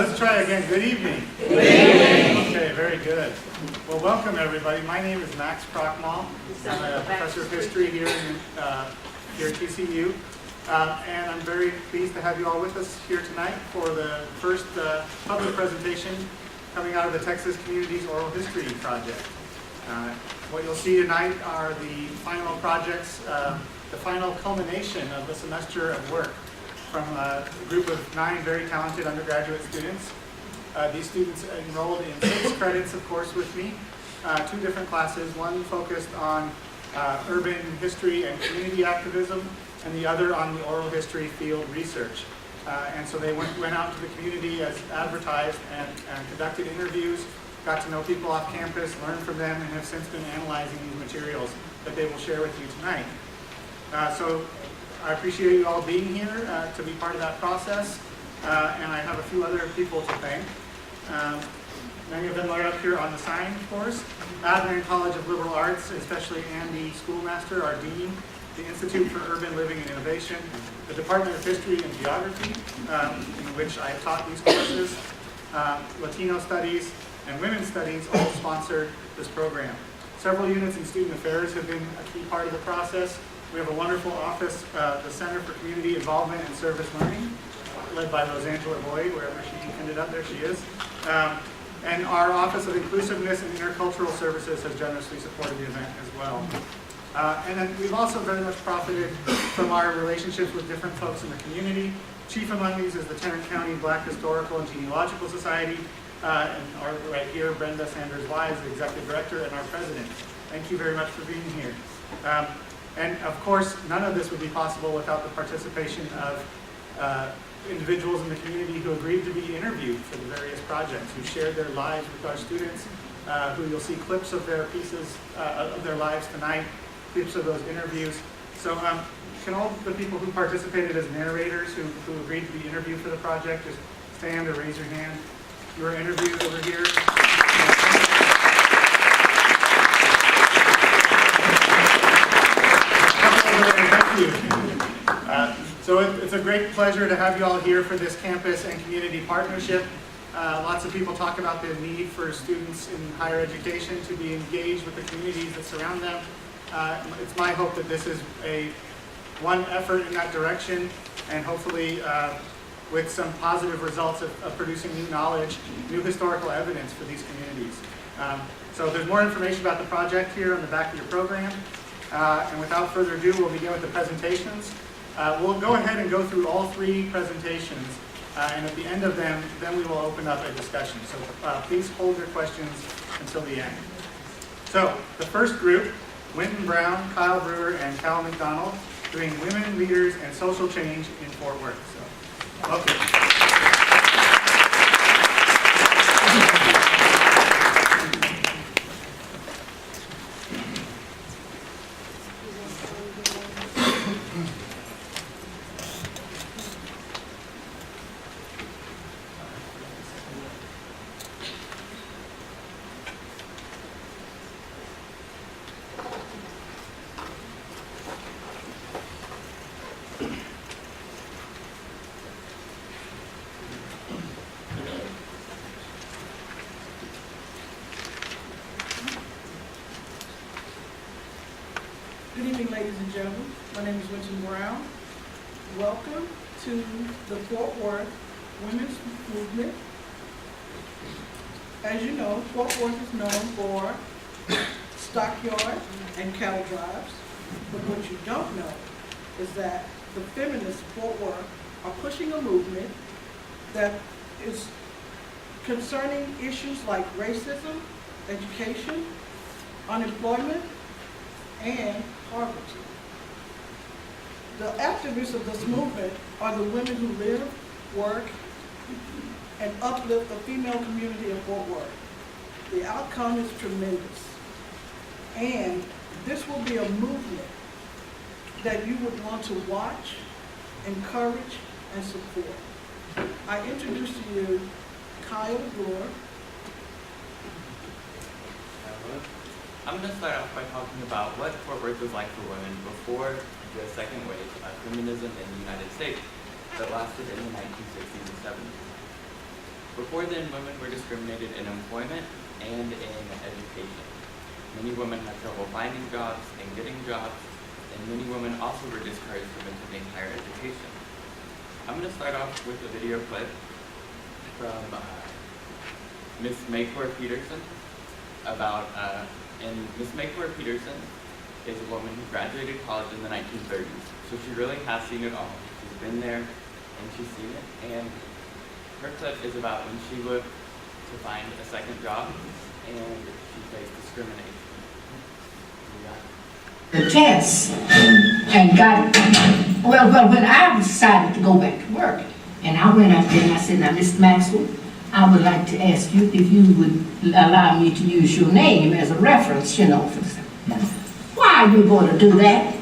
Let's try again. Good evening. Good evening. Okay, very good. Well, welcome everybody. My name is Max Krockmal. I'm a professor of history here at TCU. And I'm very pleased to have you all with us here tonight for the first public presentation coming out of the Texas Communities Oral History Project. What you'll see tonight are the final projects, the final culmination of the semester of work from a group of 9 very talented undergraduate students. These students enrolled in 6 credits, of course, with me, 2 different classes, one focused on urban history and community activism, and the other on the oral history field research. And so they went out to the community as advertised and conducted interviews, got to know people off campus, learned from them, and have since been analyzing these materials that they will share with you tonight. So I appreciate you all being here to be part of that process, and I have a few other people to thank. Many of them are up here on the sign, of course. Adnan College of Liberal Arts, especially Andy Schoolmaster, our dean, the Institute for Urban Living and Innovation, the Department of History and Geography, in which I have taught these courses, Latino Studies, and Women's Studies all sponsored this program. Several units in Student Affairs have been a key part of the process. We have a wonderful office, the Center for Community Involvement and Service Learning, led by Rosangela Boyd, wherever she ended up, there she is. And our Office of Inclusiveness and Intercultural Services has generously supported the event as well. And then we've also very much profited from our relationships with different folks in the community. Chief among these is the Tarrant County Black Historical and Genealogical Society, and our, right here, Brenda Sanders-Wise, the Executive Director and our President. Thank you very much for being here. And of course, none of this would be possible without the participation of individuals in the community who agreed to be interviewed for the various projects, who shared their lives with our students, who you'll see clips of their pieces of their lives tonight, clips of those interviews. So can all the people who participated as narrators, who agreed to be interviewed for the project, just stand or raise your hand? You were interviewed over here. Thank you. So it's a great pleasure to have you all here for this campus and community partnership. Lots of people talk about the need for students in higher education to be engaged with the communities that surround them. It's my hope that this is one effort in that direction, and hopefully with some positive results of producing new knowledge, new historical evidence for these communities. So there's more information about the project here on the back of your program. And without further ado, we'll begin with the presentations. We'll go ahead and go through all 3 presentations, and at the end of them, then we will open up a discussion. So please hold your questions until the end. So the first group, Winton Brown, Kyle Brewer, and Cal McDonald, doing Women, Leaders, and Social Change in Fort Worth. So, welcome. Good evening, ladies and gentlemen. My name is Winton Brown. Welcome to the Fort Worth Women's Movement. As you know, Fort Worth is known for stockyard and cattle drives. But what you don't know is that the feminists of Fort Worth are pushing a movement that is concerning issues like racism, education, unemployment, and poverty. The activists of this movement are the women who live, work, and uplift the female community of Fort Worth. The outcome is tremendous. And this will be a movement that you would want to watch, encourage, and support. I introduce to you Kyle Brewer. I'm going to start off by talking about what Fort Worth was like for women before the second wave of feminism in the United States that lasted in the 1960s and 70s. Before then, women were discriminated in employment and in education. Many women had trouble finding jobs and getting jobs, and many women also were discouraged from attending higher education. I'm going to start off with a video clip from Miss Maycor Peterson about, and Miss Maycor Peterson is a woman who graduated college in the 1930s, so she really has seen it all. She's been there and she's seen it, and her clip is about when she looked to find a second job and she faced discrimination. The test and got, well, when I decided to go back to work, and I went out there and I said, now, Mr. Maxwell, I would like to ask you if you would allow me to use your name as a reference, you know, for why are you going to do that?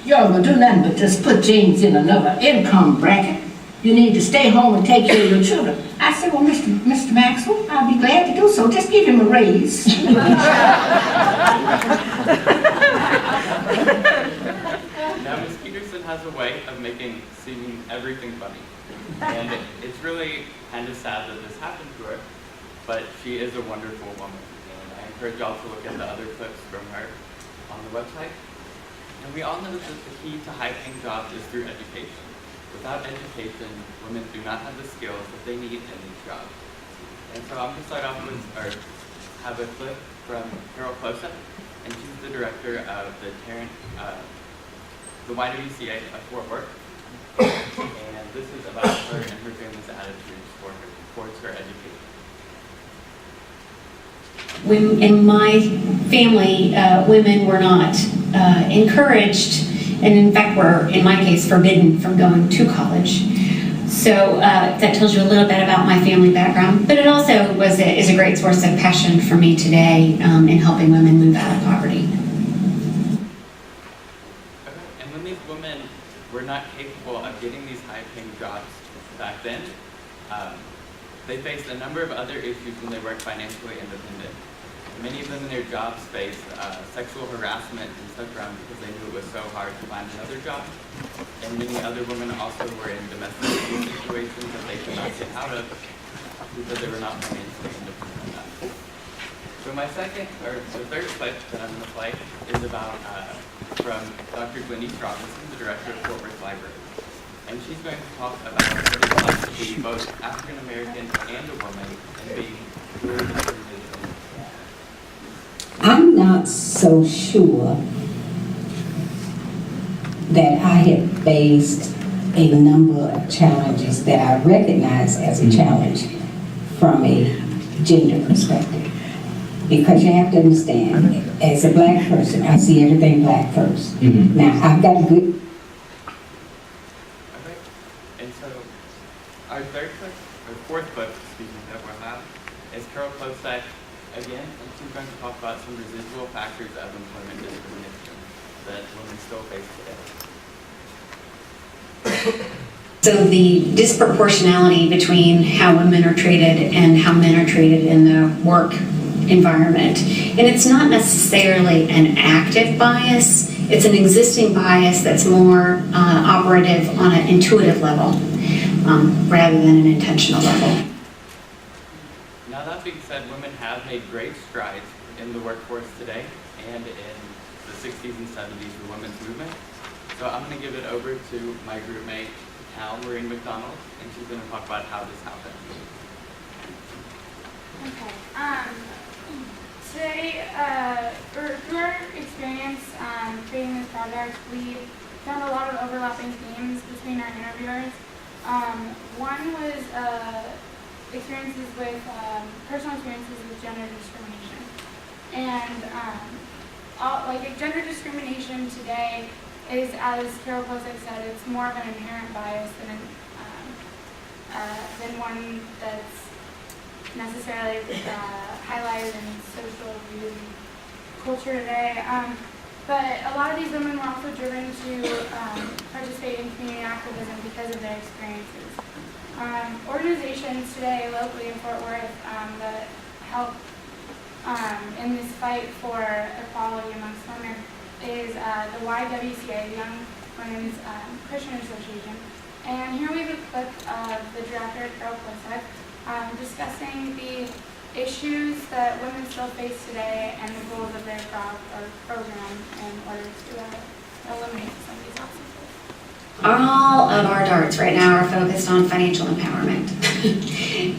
You ain't going to do nothing but just put James in another income bracket. You need to stay home and take care of your children. I said, well, Mr. Maxwell, I'll be glad to do so. Just give him a raise. Now, Ms. Peterson has a way of making seeming everything funny. And it's really kind of sad that this happened to her, but she is a wonderful woman. And I encourage y'all to look at the other clips from her on the website. And we all know that the key to high-paying jobs is through education. Without education, women do not have the skills that they need in these jobs. And so I'm going to start off with, or have a clip from Carol Closa, and she's the director of the YWCA of Fort Worth. And this is about her and her family's attitudes towards her education. When in my family, women were not encouraged, and in fact were, in my case, forbidden from going to college. So that tells you a little bit about my family background, but it also is a great source of passion for me today in helping women move out of poverty. Okay. And when these women were not capable of getting these high-paying jobs back then, they faced a number of other issues when they weren't financially independent. Many of them in their jobs faced sexual harassment and stuck around because they knew it was so hard to find another job. And many other women also were in domestic abuse situations that they could not get out of because they were not financially independent enough. So my third clip that I'm going to play is about from Dr. Glenise Robinson, the director of Fort Worth Library. And she's going to talk about what it's like to be both African American and a woman and being really discriminated. I'm not so sure that I have faced a number of challenges that I recognize as a challenge from a gender perspective. Because you have to understand, as a black person, I see everything black first. Mm-hmm. Now, I've got a good... Okay, and so our fourth clip, that we'll have is Carol Klosek again, and she's going to talk about some residual factors of employment discrimination that women still face today. So the disproportionality between how women are treated and how men are treated in the work environment. And it's not necessarily an active bias, it's an existing bias that's more operative on an intuitive level rather than an intentional level. Now that being said, women have made great strides in the workforce today and in the 60s and 70s for women's movement. So I'm going to give it over to my group mate, Cal Maureen McDonald, and she's going to talk about how this happened. Okay. Today, through our experience creating this project, we found a lot of overlapping themes between our interviewers. One was personal experiences with gender discrimination. And gender discrimination today is, as Carol Klosek said, it's more of an inherent bias than one that's necessarily highlighted in social view culture today. But a lot of these women were also driven to participate in community activism because of their experiences. Organizations today locally in Fort Worth that help in this fight for equality amongst women is the YWCA, the Young Women's Christian Association. And here we have a clip of the director, Carol Klosek, discussing the issues that women still face today and the goals of their program in order to eliminate some of these obstacles. All of our darts right now are focused on financial empowerment.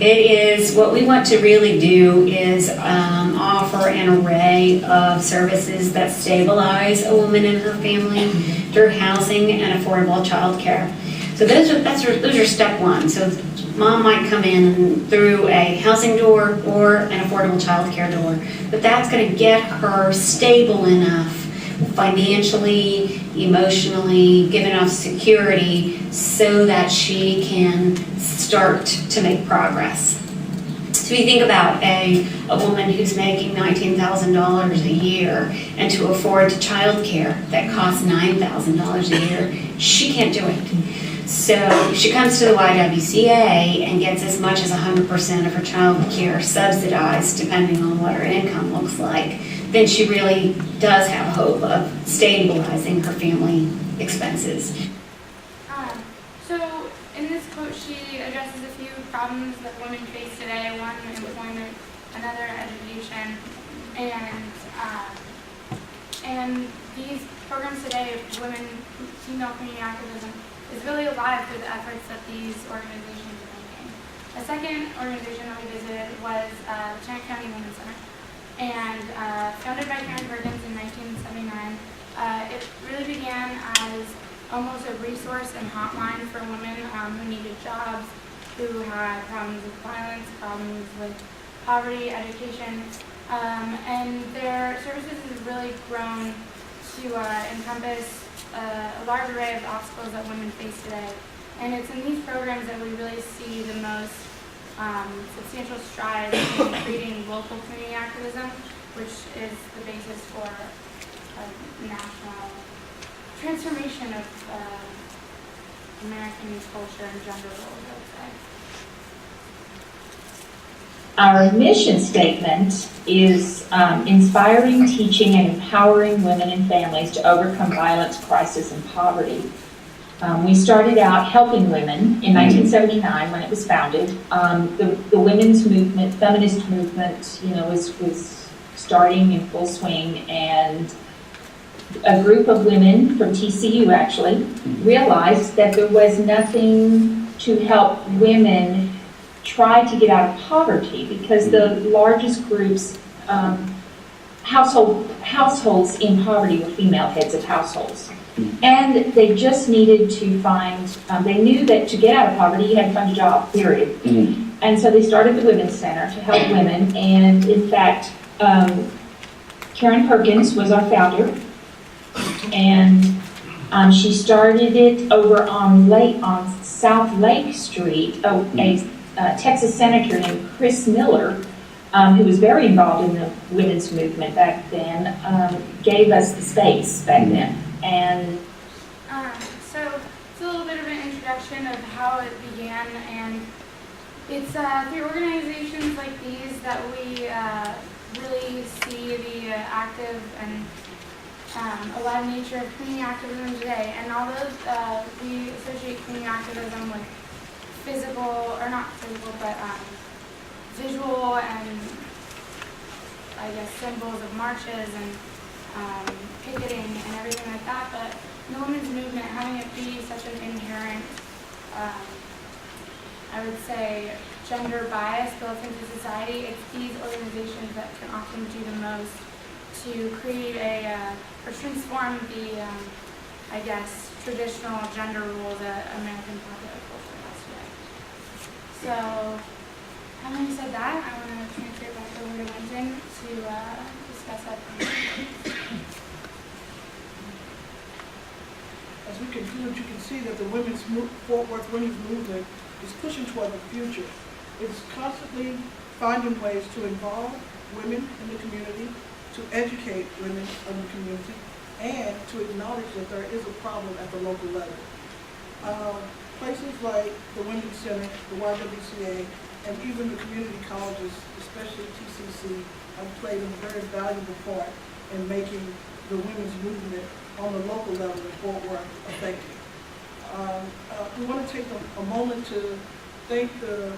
It is, what we want to really do is offer an array of services that stabilize a woman and her family through housing and affordable child care. So those are step one. So mom might come in through a housing door or an affordable child care door, but that's going to get her stable enough financially, emotionally, give enough security so that she can start to make progress. So you think about a woman who's making $19,000 a year, and to afford child care that costs $9,000 a year, she can't do it. So she comes to the YWCA and gets as much as 100% of her child care subsidized, depending on what her income looks like. Then she really does have hope of stabilizing her family expenses. So in this quote, she addresses a few problems that women face today. One, employment, another, education, and these programs today of women, female community activism, is really alive through the efforts that these organizations are making. A second organization that we visited was the Tarrant County Women's Center. And founded by Karen Perkins in 1979, it really began as almost a resource and hotline for women who needed jobs, who had problems with violence, problems with poverty, education, and their services have really grown to encompass a large array of obstacles that women face today. And it's in these programs that we really see the most substantial strides in creating local community activism, which is the basis for a national transformation of American culture and gender roles, I would say. Our mission statement is inspiring, teaching, and empowering women and families to overcome violence, crisis, and poverty. We started out helping women in 1979 when it was founded. The women's movement, feminist movement, was starting in full swing, and a group of women from TCU actually realized that there was nothing to help women try to get out of poverty, because the largest groups, households in poverty were female heads of households. And they just needed to find, they knew that to get out of poverty, you had to find a job, period. And so they started the Women's Center to help women. And in fact, Karen Perkins was our founder. And she started it over on South Lake Street. A Texas senator named Chris Miller, who was very involved in the women's movement back then, gave us the space back then. And so it's a little bit of an introduction of how it began, and it's through organizations like these that we really see the active and alive nature of community activism today. And although we associate community activism with physical, or not physical, but visual and, I guess, symbols of marches and picketing and everything like that, but in the women's movement, having it be such an inherent, I would say, gender bias built into society, it's these organizations that can often do the most to create or transform the, I guess, traditional gender roles that American popular culture has today. So, having said that, I want to transfer it back over to Winston to discuss that. As we conclude, you can see that the Fort Worth women's movement is pushing toward the future. It is constantly finding ways to involve women in the community, to educate women in the community, and to acknowledge that there is a problem at the local level. Places like the Women's Center, the YWCA, and even the community colleges, especially TCC, have played a very valuable part in making the women's movement on the local level in Fort Worth effective. We want to take a moment to thank the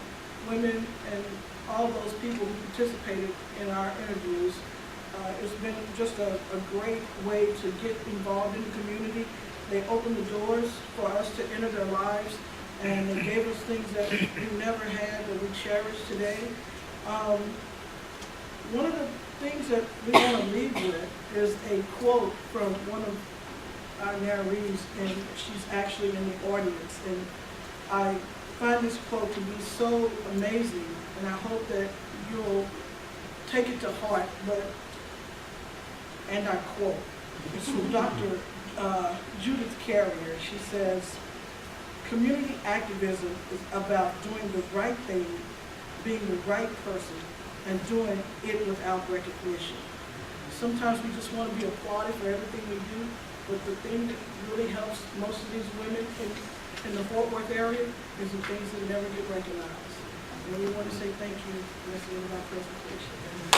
women, and all those people who participated in our interviews. It's been just a great way to get involved in the community. They opened the doors for us to enter their lives, and they gave us things that we never had that we cherish today. One of the things that we want to leave with is a quote from one of our narratees, and she's actually in the audience. And I find this quote to be so amazing, and I hope that you'll take it to heart. And I quote, it's from Dr. Judith Carrier. She says, "Community activism is about doing the right thing, being the right person, and doing it without recognition." Sometimes we just want to be applauded for everything we do, but the thing that really helps most of these women in the Fort Worth area is the things that never get recognized. And we want to say thank you for listening to my presentation.